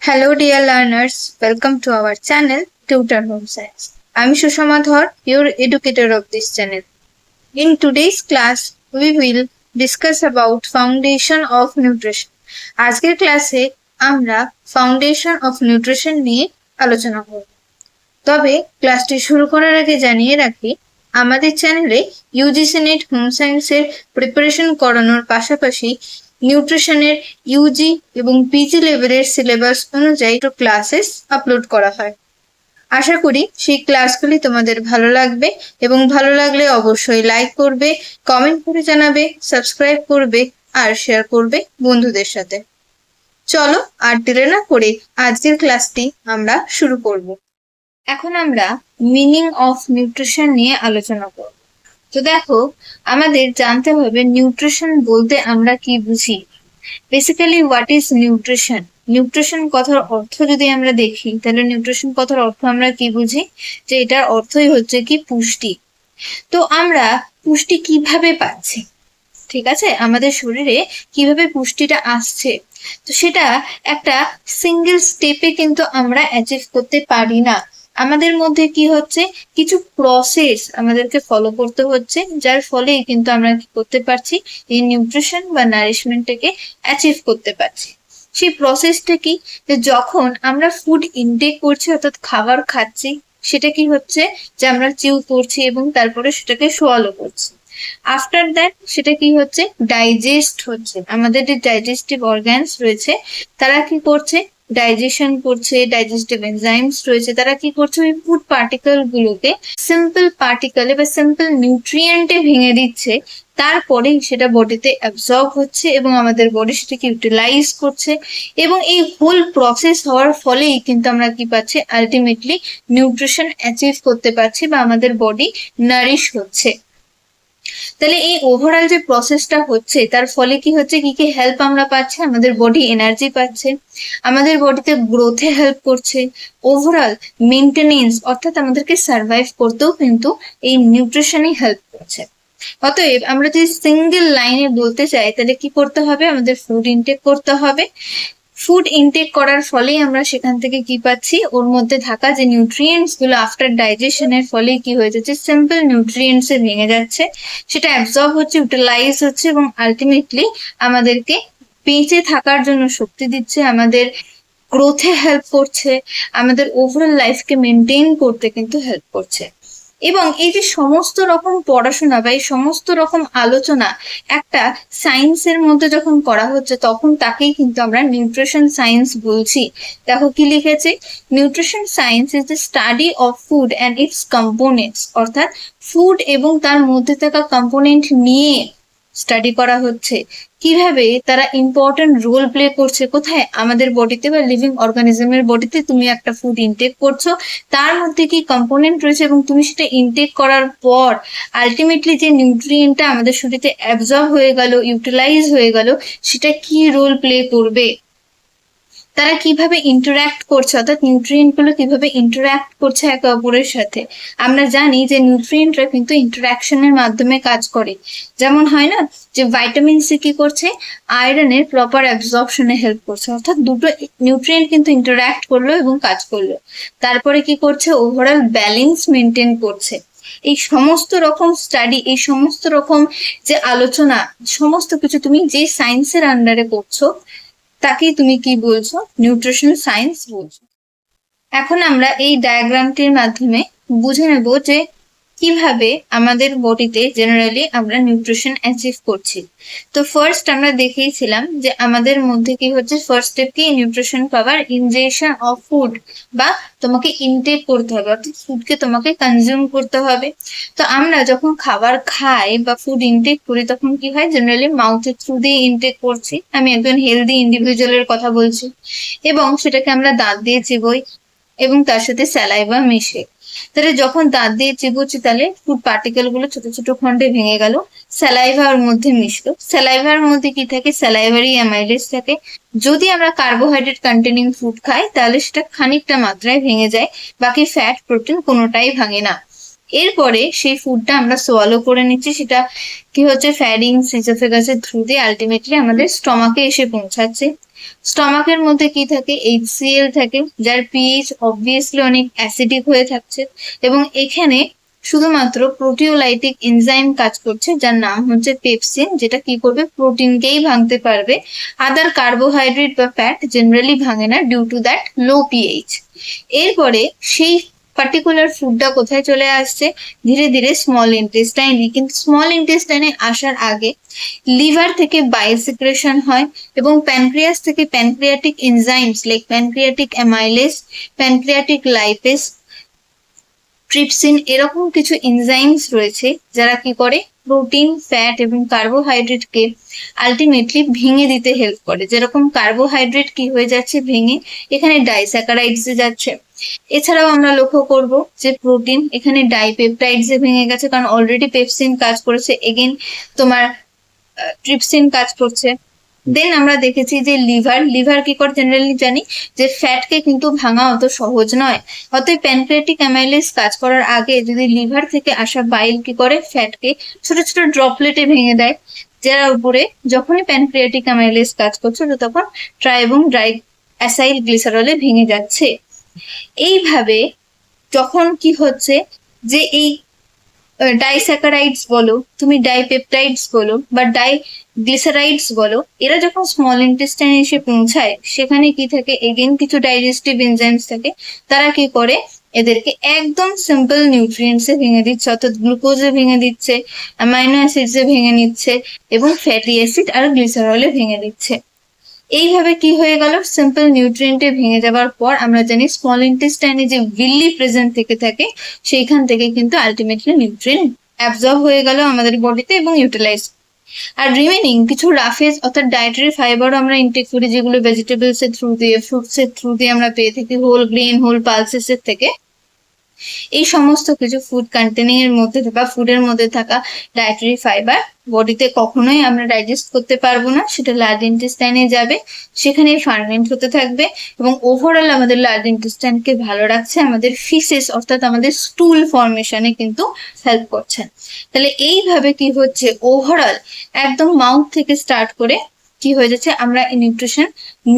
Hello dear learners, welcome to our channel Tutor Home Science. I am Sushama Dhar, your educator of this channel. In today's class, we will discuss about foundation of nutrition. আজকের ক্লাসে আমরা foundation of nutrition নিয়ে আলোচনা করব। তবে ক্লাসটি শুরু করার আগে জানিয়ে রাখি, আমাদের চ্যানেলে UGC NET Home Science এর প্রিপারেশন করানোর পাশাপাশি নিউট্রিশনের ইউজি এবং পিজি লেভেলের সিলেবাস অনুযায়ী ক্লাসেস আপলোড করা হয়। আশা করি সেই ক্লাসগুলি তোমাদের ভালো লাগবে এবং ভালো লাগলে অবশ্যই লাইক করবে, কমেন্ট করে জানাবে, সাবস্ক্রাইব করবে আর শেয়ার করবে বন্ধুদের সাথে। চলো আর দেরি না করে আজকের ক্লাসটি আমরা শুরু করব। এখন আমরা মিনিং অফ নিউট্রিশন নিয়ে আলোচনা করব। তো দেখো, আমাদের জানতে হবে নিউট্রিশন বলতে আমরা কি বুঝি। Basically what is nutrition? Nutrition কথার অর্থ যদি আমরা দেখি, তাহলে নিউট্রিশন কথার অর্থ আমরা কি বুঝি, যে এটার অর্থই হচ্ছে কি পুষ্টি। তো আমরা পুষ্টি কিভাবে পাচ্ছি, ঠিক আছে, আমাদের শরীরে কিভাবে পুষ্টিটা আসছে, তো সেটা একটা সিঙ্গেল স্টেপে কিন্তু আমরা অ্যাচিভ করতে পারি না। আমাদের মধ্যে কি হচ্ছে, কিছু প্রসেস আমাদেরকে ফলো করতে হচ্ছে, যার ফলেই কিন্তু আমরা কি করতে পারছি, এই নিউট্রিশন বা নারিশমেন্টটাকে অ্যাচিভ করতে পারছি। সেই প্রসেসটা কি, যে যখন আমরা ফুড ইনটেক করছি অর্থাৎ খাবার খাচ্ছি, সেটা কি হচ্ছে, যে আমরা চিউ করছি এবং তারপরে সেটাকে সোয়ালো করছি। আফটার দ্যাট সেটা কি হচ্ছে, ডাইজেস্ট হচ্ছে। আমাদের যে ডাইজেস্টিভ অর্গানস রয়েছে তারা কি করছে, ডাইজেশন করছে, ডাইজেস্টিভ এনজাইমস রয়েছে, তারা কি করছে, ওই ফুড পার্টিকেল গুলোকে সিম্পল পার্টিকেলে বা সিম্পল নিউট্রিয়েন্টে ভেঙে দিচ্ছে। তারপরে সেটা বডিতে অ্যাবজর্ব হচ্ছে এবং আমাদের বডি সেটাকে ইউটিলাইজ করছে, এবং এই হোল প্রসেস হওয়ার ফলেই কিন্তু আমরা কি পাচ্ছি, আলটিমেটলি নিউট্রিশন অ্যাচিভ করতে পারছি বা আমাদের বডি নারিশ হচ্ছে। তাহলে এই ওভারঅল যে প্রসেসটা হচ্ছে তার ফলে কি হচ্ছে, কি কি হেল্প আমরা পাচ্ছি, আমাদের বডি এনার্জি পাচ্ছে, আমাদের বডিতে গ্রোথে হেল্প করছে, ওভারঅল মেনটেনেন্স অর্থাৎ আমাদেরকে সার্ভাইভ করতেও কিন্তু এই নিউট্রিশনই হেল্প করছে। অতএব আমরা যদি সিঙ্গেল লাইনে বলতে চাই, তাহলে কি করতে হবে, আমাদের ফুড ইনটেক করতে হবে। ফুড ইনটেক করার ফলেই আমরা সেখান থেকে কি পাচ্ছি, ওর মধ্যে থাকা যে নিউট্রিয়েন্টস গুলো আফটার ডাইজেশনের ফলে কি হয়ে যাচ্ছে, সিম্পল নিউট্রিয়েন্টস এ ভেঙে যাচ্ছে, সেটা অ্যাবজর্ব হচ্ছে, ইউটিলাইজ হচ্ছে এবং আলটিমেটলি আমাদেরকে বেঁচে থাকার জন্য শক্তি দিচ্ছে, আমাদের গ্রোথে হেল্প করছে, আমাদের ওভারঅল লাইফকে মেনটেন করতে কিন্তু হেল্প করছে। এবং এই যে সমস্ত রকম পড়াশোনা বা এই সমস্ত রকম আলোচনা একটা সায়েন্সের মধ্যে যখন করা হচ্ছে, তখন তাকেই কিন্তু আমরা নিউট্রিশন সায়েন্স বলছি। দেখো কি লিখেছে, nutrition science is the study of food and it's components, অর্থাৎ ফুড এবং তার মধ্যে থাকা কম্পোনেন্ট নিয়ে স্টাডি করা হচ্ছে, কিভাবে তারা ইম্পর্টেন্ট রোল প্লে করছে, কোথায়, আমাদের বডিতে বা লিভিং অর্গানিজমের বডিতে। তুমি একটা ফুড ইনটেক করছো, তার মধ্যে কি কম্পোনেন্ট রয়েছে এবং তুমি সেটা ইনটেক করার পর আলটিমেটলি যে নিউট্রিয়েন্টটা আমাদের শরীরে অ্যাবজর্ব হয়ে গেল, ইউটিলাইজ হয়ে গেল, সেটা কি রোল প্লে করবে, তারা কিভাবে ইন্টারঅ্যাক্ট করছে, অর্থাৎ নিউট্রিয়েন্ট গুলো কিভাবে ইন্টারঅ্যাক্ট করছে একে অপরের সাথে। আমরা জানি যে নিউট্রিয়েন্টরা কিন্তু ইন্টারঅ্যাকশনের মাধ্যমে কাজ করে। যেমন হয় না, যে ভাইটামিন সি কি করছে, আয়রনের প্রপার অ্যাবজর্পশনে হেল্প করছে, অর্থাৎ দুটো নিউট্রিয়েন্ট কিন্তু ইন্টারঅ্যাক্ট করলো এবং কাজ করলো, তারপরে কি করছে, ওভারঅল ব্যালেন্স মেনটেন করছে। এই সমস্ত রকম স্টাডি, এই সমস্ত রকম যে আলোচনা, সমস্ত কিছু তুমি যে সায়েন্সের আন্ডারে করছো, তাকেই তুমি কি বলছো, নিউট্রিশন সায়েন্স বলছো। এখন আমরা এই ডায়াগ্রামটির মাধ্যমে বুঝে নেব যে কিভাবে আমাদের বডিতে জেনারেলি আমরা নিউট্রিশন অ্যাচিভ করছি। তো ফার্স্ট আমরা দেখিয়েছিলাম যে আমাদের মধ্যে কি হচ্ছে, ফার্স্ট স্টেপ কি, nutrition power injection of food, বা তোমাকে ইনটেক করতে হবে, অর্থাৎ ফুডকে তোমাকে কনজিউম করতে হবে। তো আমরা যখন খাবার খাই বা ফুড ইনটেক করি, তখন কি হয়, জেনারেলি মাউথের থ্রু দিয়ে ইনটেক করছি, আমি একজন হেলদি ইন্ডিভিজুয়ালের কথা বলছি, এবং সেটাকে আমরা দাঁত দিয়ে চিবোই এবং তার সাথে স্যালাইভা মিশে। তাহলে যখন দাঁত দিয়ে চিবোচ্ছি, তাহলে ফুড পার্টিকেল গুলো ছোট ছোট খন্ডে ভেঙে গেল, স্যালাইভার মধ্যে মিশলো। স্যালাইভার মধ্যে কি থাকে, স্যালাইভারি অ্যামাইলেজ থাকে। যদি আমরা কার্বোহাইড্রেট কন্টেনিং ফুড খাই, তাহলে সেটা খানিকটা মাত্রায় ভেঙে যায়, বাকি ফ্যাট প্রোটিন কোনোটাই ভাঙে না। এরপরে সেই ফুডটা আমরা সোয়ালো করে নিচ্ছি, সেটা কি হচ্ছে, ফ্যারিংস, ইসোফেগাসের থ্রু দিয়ে আলটিমেটলি আমাদের স্টমাকে এসে পৌঁছাচ্ছে। স্টমাকের মধ্যে কি থাকে, HCl থাকে, যার পিএইচ অবভিয়াসলি অনেক অ্যাসিডিক হয়ে থাকছে, এবং এখানে শুধুমাত্র প্রোটিওলাইটিক এনজাইম কাজ করছে, যার নাম হচ্ছে পেপসিন, যেটা কি করবে, প্রোটিনকেই ভাঙতে পারবে। আদার কার্বোহাইড্রেট বা ফ্যাট জেনারেলি ভাঙে না due to that low pH. এরপরে সেই পার্টিকুলার ফুডটা কোথায় চলে আসছে, ধীরে ধীরে স্মল ইন্টেস্টাইনে, কিন্তু স্মল ইন্টেস্টাইনে আসার আগে লিভার থেকে বাইল সিক্রেশন হয়, এবং প্যানক্রিয়াস থেকে pancreatic enzymes like pancreatic amylase, pancreatic lipase, trypsin, এরকম কিছু এনজাইমস রয়েছে যারা কি করে, প্রোটিন, ফ্যাট এবং কার্বোহাইড্রেটকে আলটিমেটলি ভেঙে দিতে হেল্প করে। যেরকম কার্বোহাইড্রেট কি হয়ে যাচ্ছে ভেঙে, এখানে ডাইস্যাকারাইডসে যাচ্ছে। এছাড়াও আমরা লক্ষ্য করব যে প্রোটিন এখানে ডাইপেপটাইডসে ভেঙে গেছে, কারণ অলরেডি পেপসিন কাজ করেছে, এগেন তোমার ট্রিপসিন কাজ করছে। দেন আমরা দেখেছি যে লিভার কি করে, জেনারেলি জানি যে ফ্যাটকে কিন্তু ভাঙা অত সহজ নয়। অতএব প্যানক্রিয়াটিক অ্যামাইলেজ কাজ করার আগে যদি লিভার থেকে আসা বাইল কি করে, ফ্যাটকে ছোট ছোট ড্রপলেটে ভেঙে দেয়, যার উপরে যখনই প্যানক্রিয়াটিক অ্যামাইলেজ কাজ করছে তখন ট্রাই এবং ড্রাই অ্যাসাইল গ্লিসারলে ভেঙে যাচ্ছে। এইভাবে যখন কি হচ্ছে যে এই ডাইস্যাকারাইডস বলো, তুমি ডাইপেপটাইডস বলো বা ডাইগ্লিসারাইডস বলো, এরা যখন স্মল ইন্টেস্টাইনে এসে পৌঁছায়, সেখানে কি থাকে, এগেন কিছু ডাইজেস্টিভ এনজাইমস থাকে, তারা কি করে, এদেরকে একদম সিম্পল নিউট্রিয়েন্টসে ভেঙে দিচ্ছে, অর্থাৎ গ্লুকোজে ভেঙে দিচ্ছে, অ্যামাইনো অ্যাসিডসে ভেঙে নিচ্ছে, এবং ফ্যাটি অ্যাসিড আর গ্লিসারলে ভেঙে দিচ্ছে। এইভাবে কি হয়ে গেল, সিম্পল নিউট্রিয়েন্টে ভেঙে যাবার পর আমরা জানি স্মল ইন্টেস্টাইনে যে ভিল্লি প্রেজেন্ট থেকে থাকে, সেইখান থেকে কিন্তু আলটিমেটলি নিউট্রিয়েন্ট অ্যাবজর্ব হয়ে গেল আমাদের বডিতে এবং ইউটিলাইজ। আর রিমেনিং কিছু রাফেজ অর্থাৎ ডায়েটারি ফাইবারও আমরা ইনটেক করি, যেগুলো ভেজিটেবলস এর থ্রু দিয়ে, ফ্রুটস এর থ্রু দিয়ে আমরা পেয়ে থাকি, হোল গ্রেন, হোল পালসেস এর থেকে। এই সমস্ত কিছু ফুড কন্টেনিং এর মধ্যে বা ফুডের মধ্যে থাকা ডায়েটারি ফাইবার বডিতে কখনোই আমরা ডাইজেস্ট করতে পারবো না, সেটা লার্জ ইন্টেস্টাইনে যাবে, সেখানে ফার্মেন্ট হতে থাকবে, এবং ওভারঅল আমাদের লার্জ ইন্টেস্টাইনকে ভালো রাখছে, আমাদের ফিসেস অর্থাৎ আমাদের স্টুল ফর্মেশনে কিন্তু হেল্প করছে। তাহলে এইভাবে কি হচ্ছে, ওভারঅল একদম মাউথ থেকে স্টার্ট করে কি হয়ে যাচ্ছে, আমরা নিউট্রিশন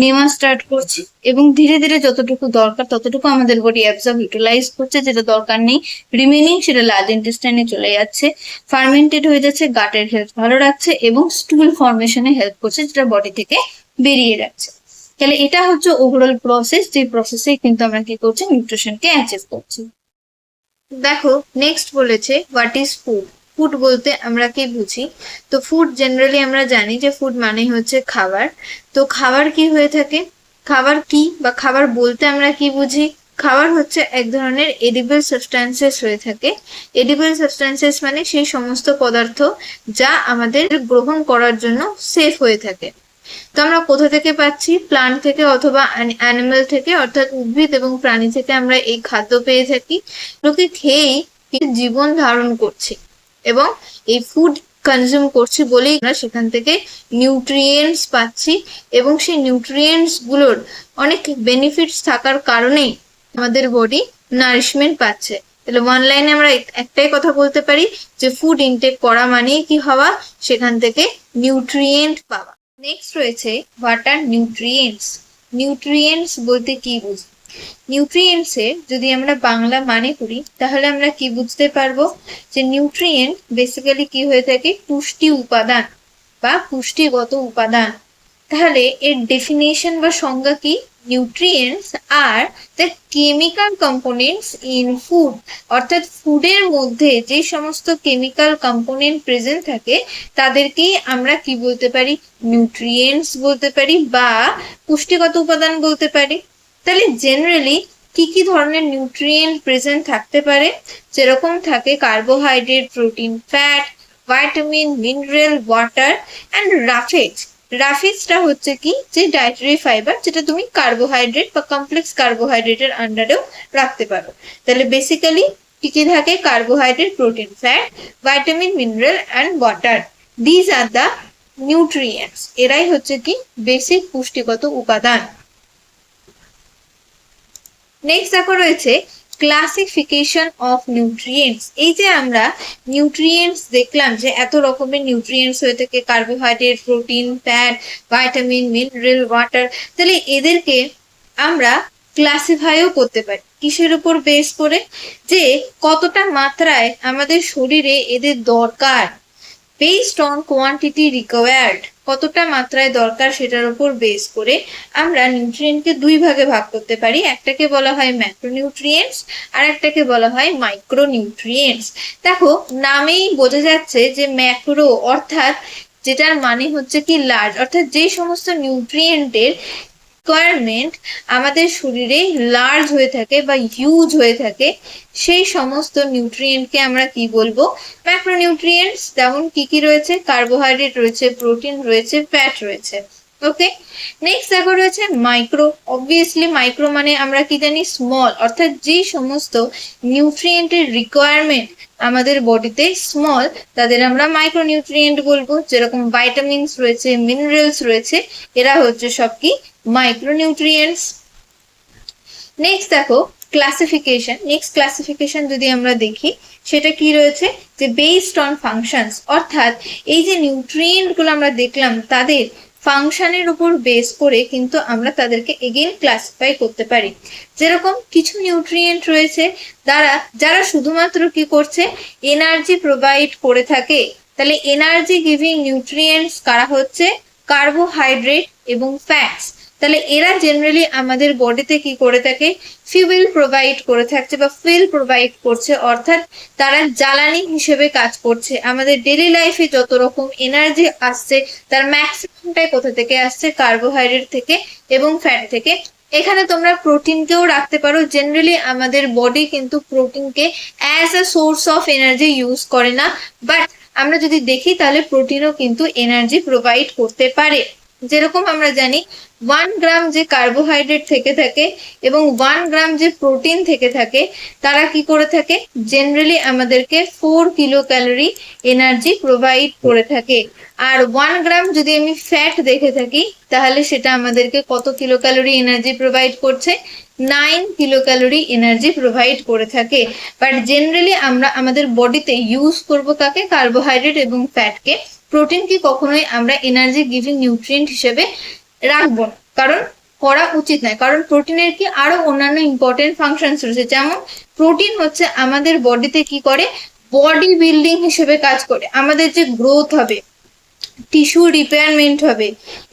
নেওয়া স্টার্ট করছি, এবং ধীরে ধীরে যতটুকু দরকার ততটুকু আমাদের বডি অ্যাবজর্ব ইউটিলাইজ করছে, যেটা দরকার নেই রিমেনিং সেটা লার্জ ইন্টেস্টাইনে চলে যাচ্ছে, ফার্মেন্টেড হয়ে যাচ্ছে, গাটের হেলথ ভালো রাখছে, এবং স্টুল ফর্মেশনে হেল্প করছে, যেটা বডি থেকে বেরিয়ে যাচ্ছে। তাহলে এটা হচ্ছে ওভারঅল প্রসেস, যে প্রসেসে কিন্তু আমরা কি করছি, নিউট্রিশনকে অ্যাচিভ করছি। দেখো নেক্সট বলেছে হোয়াট ইজ ফুড। ফুড বলতে আমরা কি বুঝি, তো ফুড জেনারেলি আমরা জানি যে ফুড মানে হচ্ছে খাবার। তো খাবার কি হয়ে থাকে, খাবার কি বা খাবার বলতে আমরা কি বুঝি, খাবার হচ্ছে এক ধরনের এডিবল সাবস্ট্যান্সেস হয়ে থাকে। এডিবল সাবস্ট্যান্সেস মানে সেই সমস্ত পদার্থ যা আমাদের গ্রহণ করার জন্য সেফ হয়ে থাকে। তো আমরা কোথা থেকে পাচ্ছি, প্লান্ট থেকে অথবা অ্যানিমাল থেকে, অর্থাৎ উদ্ভিদ এবং প্রাণী থেকে আমরা এই খাদ্য পেয়ে থাকি। লোকে খেয়েই জীবন ধারণ করছি, এবং এই ফুড কনজিউম করছি বলেই আমরা সেখান থেকে নিউট্রিয়েন্টস পাচ্ছি, এবং সেই নিউট্রিয়েন্টস গুলোর অনেক বেনিফিটস থাকার কারণেই আমাদের বডি নারিশমেন্ট পাচ্ছে। তাহলে ওয়ান লাইনে আমরা একটাই কথা বলতে পারি যে ফুড ইনটেক করা মানেই কি হওয়া, সেখান থেকে নিউট্রিয়েন্ট পাওয়া। নেক্সট রয়েছে হোয়াট আর নিউট্রিয়েন্টস। নিউট্রিয়েন্টস বলতে কি বুঝি, নিউট্রিয়েন্টস এর যদি আমরা বাংলা মানে করি তাহলে আমরা কি বুঝতে পারবো, যে নিউট্রিয়েন্ট বেসিক্যালি কি হয়ে থাকে, পুষ্টি উপাদান বা পুষ্টিগত উপাদান। তাহলে এর ডেফিনেশন বা সংজ্ঞা কি, nutrients are the chemical components in food, অর্থাৎ ফুডের মধ্যে যে সমস্ত কেমিক্যাল কম্পোনেন্ট প্রেজেন্ট থাকে তাদেরকেই আমরা কি বলতে পারি, নিউট্রিয়েন্টস বলতে পারি বা পুষ্টিগত উপাদান বলতে পারি। তাহলে জেনারেলি কি কি ধরনের নিউট্রিয়েন্ট প্রেজেন্ট থাকতে পারে, যেরকম থাকে carbohydrate, protein, fat, vitamin, mineral, water and roughage. রাফেজটা হচ্ছে কি, যে ডায়েটারি ফাইবার, যেটা তুমি কার্বোহাইড্রেট বা কমপ্লেক্স কার্বোহাইড্রেটের আন্ডারেও রাখতে পারো। তাহলে বেসিক্যালি কি কি থাকে, carbohydrate, protein, fat, vitamin, mineral and water, these are the nutrients. এরাই হচ্ছে কি বেসিক পুষ্টিগত উপাদান। নেক্সট দেখো রয়েছে ক্লাসিফিকেশন অফ নিউট্রিয়েন্টস। এই যে আমরা নিউট্রিয়েন্টস দেখলাম যে এত রকমের নিউট্রিয়েন্টস হয়ে থাকে, carbohydrate, protein, fat, vitamin, mineral, water. তাহলে এদেরকে আমরা ক্লাসিফাইও করতে পারি কিসের উপর বেস করে, যে কতটা মাত্রায় আমাদের শরীরে এদের দরকার, বেসড অন কোয়ান্টিটি রিকোয়ার্ড, কতটা মাত্রায় দরকার সেটার উপর বেস করে আমরা নিউট্রিয়েন্টকে দুই ভাগে ভাগ করতে পারি। একটাকে বলা হয় ম্যাক্রোনিউট্রিয়েন্টস আর একটাকে বলা হয় মাইক্রোনিউট্রিয়েন্টস। দেখো নামেই বোঝা যাচ্ছে যে ম্যাক্রো অর্থাৎ যেটার মানে হচ্ছে কি লার্জ, অর্থাৎ যে সমস্ত নিউট্রিয়েন্টের রিকোয়ারমেন্ট আমাদের শরীরে লার্জ হয়ে থাকে বা হিউজ হয়ে থাকে, সেই সমস্ত নিউট্রিয়েন্টকে আমরা কি বলবো, ম্যাক্রোনিউট্রিয়েন্টস। যেমন কি কি রয়েছে, কার্বোহাইড্রেট রয়েছে, প্রোটিন রয়েছে, ফ্যাট রয়েছে। ওকে, নেক্সট দেখো রয়েছে মাইক্রো। অবভিয়াসলি মাইক্রো মানে আমরা কি জানি, স্মল, অর্থাৎ যে সমস্ত নিউট্রিয়েন্টের রিকোয়ারমেন্ট আমাদের বডিতে স্মল, তাদের আমরা মাইক্রোনিউট্রিয়েন্ট বলবো। যেরকম ভাইটামিনস রয়েছে, মিনারেলস রয়েছে, এরা হচ্ছে সব কি মাইক্রোনিউট্রিয়েন্টস। নেক্সট দেখো ক্লাসিফিকেশন। নেক্সট ক্লাসিফিকেশন যদি আমরা দেখি সেটা কি রয়েছে, যে বেসড অন ফাংশনস, অর্থাৎ এই যে নিউট্রিয়েন্ট গুলো আমরা দেখলাম তাদের ফাংশনের উপর বেস করে কিন্তু আমরা তাদেরকে এগেইন ক্লাসিফাই করতে পারি। যেরকম কিছু নিউট্রিয়েন্ট রয়েছে যারা শুধুমাত্র কি করছে, এনার্জি প্রোভাইড করে থাকে। তাহলে এনার্জি গিভিং নিউট্রিয়েন্টস কারা হচ্ছে, কার্বোহাইড্রেট এবং ফ্যাটস। তাহলে এরা জেনারেলি আমাদের বডিতে কি করে থাকে, ফিউয়েল প্রোভাইড করে থাকছে বা ফুয়েল প্রোভাইড করছে, অর্থাৎ তারা জ্বালানি হিসেবে কাজ করছে। আমাদের ডেইলি লাইফে যত রকম এনার্জি আসছে তার ম্যাক্সিমামটাই কোথা থেকে আসছে, কার্বোহাইড্রেট থেকে এবং ফ্যাট থেকে। এখানে তোমরা প্রোটিনকেও রাখতে পারো। জেনারেলি আমাদের বডি কিন্তু প্রোটিনকে as a source of energy use করে না, বাট আমরা যদি দেখি তাহলে প্রোটিনও কিন্তু এনার্জি প্রোভাইড করতে পারে। যেরকম আমরা জানি 1 গ্রাম যে কার্বোহাইড্রেট থেকে থাকে এবং 1 গ্রাম যে প্রোটিন থেকে থাকে, তারা কি করে থাকে, জেনারেলি আমাদেরকে 4 কিলো ক্যালোরি এনার্জি প্রোভাইড করে থাকে। আর 1 গ্রাম যদি আমি ফ্যাট দেখে থাকি তাহলে সেটা আমাদেরকে কত কিলো ক্যালোরি এনার্জি প্রোভাইড করছে, 9 কিলো ক্যালোরি এনার্জি প্রোভাইড করে থাকে। বাট জেনারেলি আমরা আমাদের বডিতে ইউজ করব কাকে, কার্বোহাইড্রেট এবং ফ্যাটকে। প্রোটিন কি কখনোই আমরা এনার্জি গিভিং নিউট্রিয়েন্ট হিসেবে রাখবো না, কারণ করা উচিত নয়। কারণ প্রোটিনের কি আরো অন্যান্য ইম্পর্টেন্ট ফাংশনস রয়েছে। যেমন প্রোটিন হচ্ছে আমাদের বডিতে কি করে, বডি বিল্ডিং হিসেবে কাজ করে। আমাদের যে গ্রোথ হবে, টিস্যু রিপেয়ারমেন্ট হবে,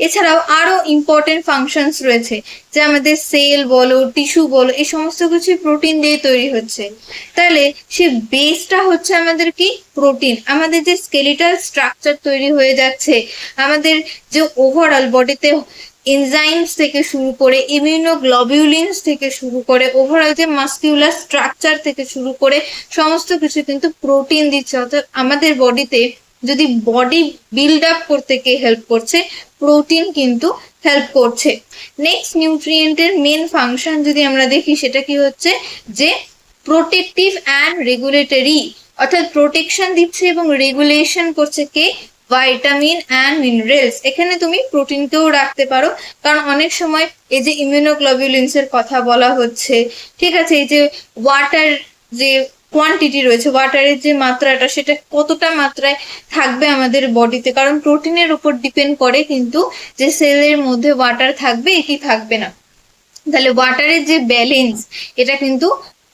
এছাড়াও আরো ইম্পর্টেন্ট ফাংশনস রয়েছে, যে আমাদের সেল বলো, টিস্যু বলো, এই সমস্ত কিছু প্রোটিন দিয়ে তৈরি হচ্ছে। তাহলে সে বেসটা হচ্ছে আমাদের কি, প্রোটিন। আমাদের যে স্কেলিটাল স্ট্রাকচার তৈরি হয়ে যাচ্ছে, আমাদের যে ওভারঅল বডিতে এনজাইমস থেকে শুরু করে, ইমিউনোগ্লোবিউলিনস থেকে শুরু করে, ওভারঅল যে মাসকিউলার স্ট্রাকচার থেকে শুরু করে সমস্ত কিছু কিন্তু প্রোটিন দিচ্ছে। অর্থাৎ আমাদের বডিতে যদি বডি বিল্ড আপ করতে কে হেল্প করছে, প্রোটিন কিন্তু হেল্প করছে। নেক্সট নিউট্রিয়েন্টের মেন ফাংশন যদি আমরা দেখি সেটা কি হচ্ছে, যে প্রোটেক্টিভ অ্যান্ড রেগুলেটরি, অর্থাৎ প্রোটেকশন দিচ্ছে এবং রেগুলেশন করছে কে, ভাইটামিন অ্যান্ড মিনারেলস। এখানে তুমি প্রোটিনকেও রাখতে পারো, কারণ অনেক সময় এই যে ইমিউনোগ্লোবিউলিনস এর কথা বলা হচ্ছে, ঠিক আছে, এই যে ওয়াটার যে কোয়ান্টিটি রয়েছে, ওয়াটারের যে মাত্রাটা, সেটা কতটা মাত্রায় থাকবে আমাদের বডিতে, কারণ প্রোটিনের উপর ডিপেন্ড করে কিন্তু যে সেলের মধ্যে ওয়াটার থাকবে কি থাকবে না। তাহলে ওয়াটারের যে ব্যালেন্স, এটা কিন্তু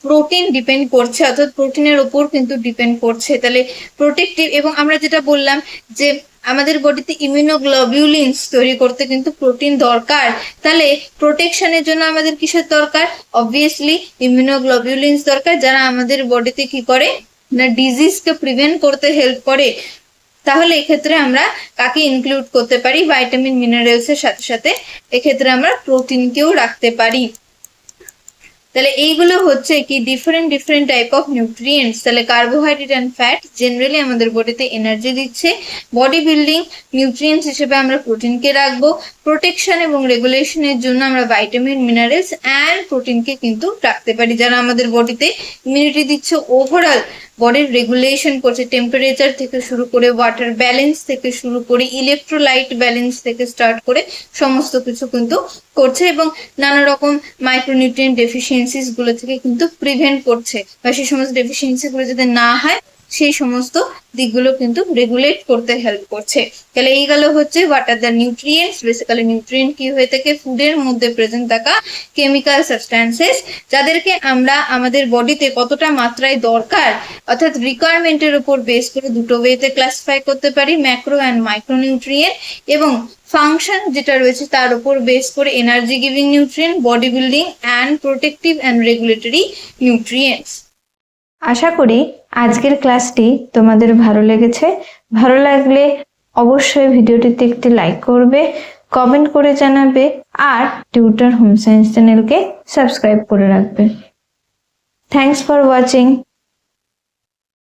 প্রোটিন ডিপেন্ড করছে, অর্থাৎ প্রোটিনের উপর কিন্তু ডিপেন্ড করছে। তাহলে প্রোটেক্টিভ, এবং আমরা যেটা বললাম যে আমাদের বডিতে ইমিউনোগ্লোবিউলিনস তৈরি করতে কিন্তু প্রোটিন দরকার। তাহলে প্রোটেকশনের জন্য আমাদের কিসের দরকার, অবভিয়াসলি ইমিউনোগ্লোবিউলিনস দরকার, যারা আমাদের বডিতে কি করে না, ডিজিজকে প্রিভেন্ট করতে হেল্প করে। তাহলে এক্ষেত্রে আমরা কাকে ইনক্লুড করতে পারি, ভাইটামিন মিনারেলস এর সাথে সাথে এক্ষেত্রে আমরা প্রোটিনকেও রাখতে পারি। তাহলে এইগুলো হচ্ছে কি ডিফারেন্ট টাইপ অফ নিউট্রিয়েন্টস। তাহলে কার্বোহাইড্রেট অ্যান্ড ফ্যাট জেনারেলি আমাদের বডিতে এনার্জি দিচ্ছে। বডি বিল্ডিং নিউট্রিয়েন্টস হিসেবে আমরা প্রোটিনকে রাখবো। প্রোটেকশন এবং রেগুলেশনের জন্য আমরা ভাইটামিন, মিনারেলস অ্যান্ড প্রোটিনকে কিন্তু রাখতে পারি, যারা আমাদের বডিতে ইমিউনিটি দিচ্ছে। ওভারঅল বডির রেগুলেশন করছে, টেম্পারেচার থেকে শুরু করে ওয়াটার ব্যালেন্স থেকে শুরু করে ইলেকট্রোলাইট ব্যালেন্স থেকে স্টার্ট করে সমস্ত কিছু কিন্তু করছে এবং নানা রকম মাইক্রোনিউট্রিয়েন্ট ডেফিসিয়েন্সিস গুলো থেকে কিন্তু প্রিভেন্ট করছে, বা সেই সমস্ত ডেফিসিয়েন্সি গুলো যাতে না হয় সেই সমস্ত দিকগুলো কিন্তু রেগুলেট করতে হেল্প করছে। তাহলে এই গেল হচ্ছে what are the nutrients. Basically nutrient কি হয়ে থাকে, ফুডের মধ্যে প্রেজেন্ট থাকা কেমিক্যাল সাবস্ট্যান্সেস যাদেরকে আমরা আমাদের বডিতে কতটা মাত্রায় দরকার অর্থাৎ রিকোয়ারমেন্টের উপর বেস করে দুটো ওয়েতে ক্লাসিফাই করতে পারি, ম্যাক্রো অ্যান্ড মাইক্রো নিউট্রিয়েন্ট, এবং ফাংশন যেটা রয়েছে তার উপর বেস করে energy giving nutrient, body building and protective and regulatory nutrients. আশা করি আজকের ক্লাসটি তোমাদের ভালো লেগেছে। ভালো লাগলে অবশ্যই ভিডিওটিতে একটি লাইক করবে, কমেন্ট করে জানাবে আর টিউটর হোম সায়েন্স চ্যানেলকে সাবস্ক্রাইব করে রাখবে। Thanks for watching.